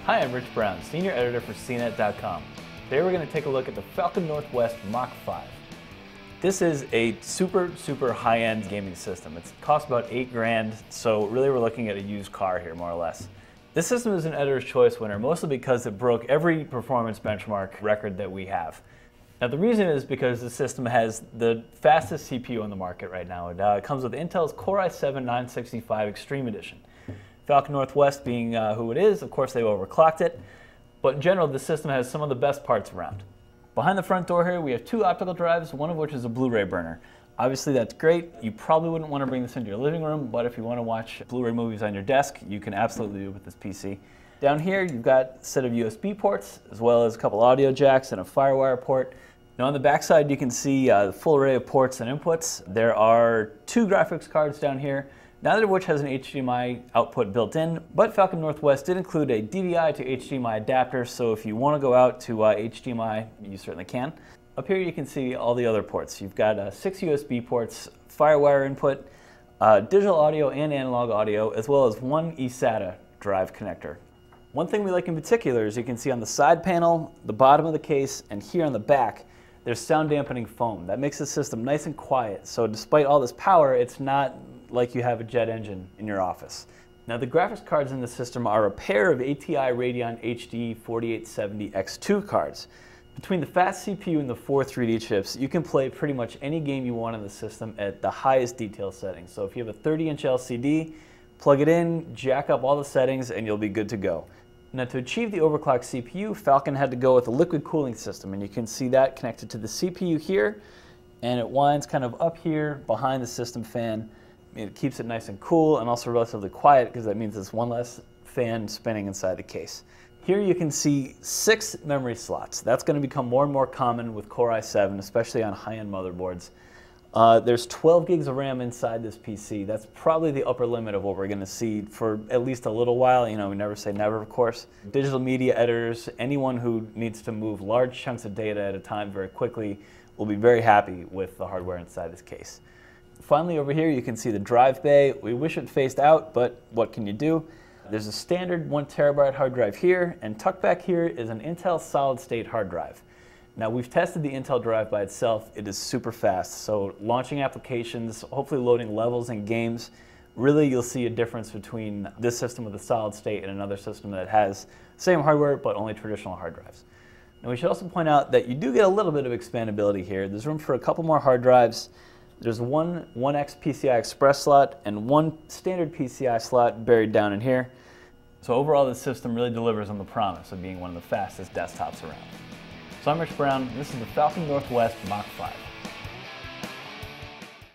Hi, I'm Rich Brown, Senior Editor for CNET.com. Today we're going to take a look at the Falcon Northwest Mach 5. This is a super high-end gaming system. It costs about $8 grand, so really we're looking at a used car here, more or less. This system is an Editor's Choice winner, mostly because it broke every performance benchmark record that we have. Now the reason is because the system has the fastest CPU on the market right now. It comes with Intel's Core i7-9665 Extreme Edition. Falcon Northwest being who it is, of course they overclocked it, but in general the system has some of the best parts around. Behind the front door here we have two optical drives, one of which is a Blu-ray burner. Obviously that's great. You probably wouldn't want to bring this into your living room, but if you want to watch Blu-ray movies on your desk, you can absolutely do it with this PC. Down here you've got a set of USB ports, as well as a couple audio jacks and a FireWire port. Now on the back side you can see the full array of ports and inputs. There are two graphics cards down here, neither of which has an HDMI output built in, but Falcon Northwest did include a DVI to HDMI adapter, so if you want to go out to HDMI, you certainly can. Up here you can see all the other ports. You've got 6 USB ports, FireWire input, digital audio and analog audio, as well as one eSATA drive connector. One thing we like in particular is you can see on the side panel, the bottom of the case, and here on the back, there's sound dampening foam. That makes the system nice and quiet, so despite all this power, it's not like you have a jet engine in your office. Now the graphics cards in the system are a pair of ATI Radeon HD 4870X2 cards. Between the fast CPU and the 4 3D chips, you can play pretty much any game you want in the system at the highest detail settings. So if you have a 30-inch LCD, plug it in, jack up all the settings, and you'll be good to go. Now to achieve the overclocked CPU, Falcon had to go with a liquid cooling system, and you can see that connected to the CPU here, and it winds kind of up here behind the system fan. It keeps it nice and cool and also relatively quiet because that means there's one less fan spinning inside the case. Here you can see 6 memory slots. That's going to become more and more common with Core i7, especially on high-end motherboards. There's 12 gigs of RAM inside this PC. That's probably the upper limit of what we're going to see for at least a little while. You know, we never say never, of course. Digital media editors, anyone who needs to move large chunks of data at a time very quickly will be very happy with the hardware inside this case. Finally, over here you can see the drive bay. We wish it faced out, but what can you do? There's a standard 1 terabyte hard drive here, and tucked back here is an Intel solid-state hard drive. Now we've tested the Intel drive by itself. It is super fast, so launching applications, hopefully loading levels and games, really you'll see a difference between this system with a solid state and another system that has same hardware but only traditional hard drives. Now we should also point out that you do get a little bit of expandability here. There's room for a couple more hard drives. There's one 1X PCI Express slot and one standard PCI slot buried down in here. So overall this system really delivers on the promise of being one of the fastest desktops around. So I'm Rich Brown, and this is the Falcon Northwest Mach 5.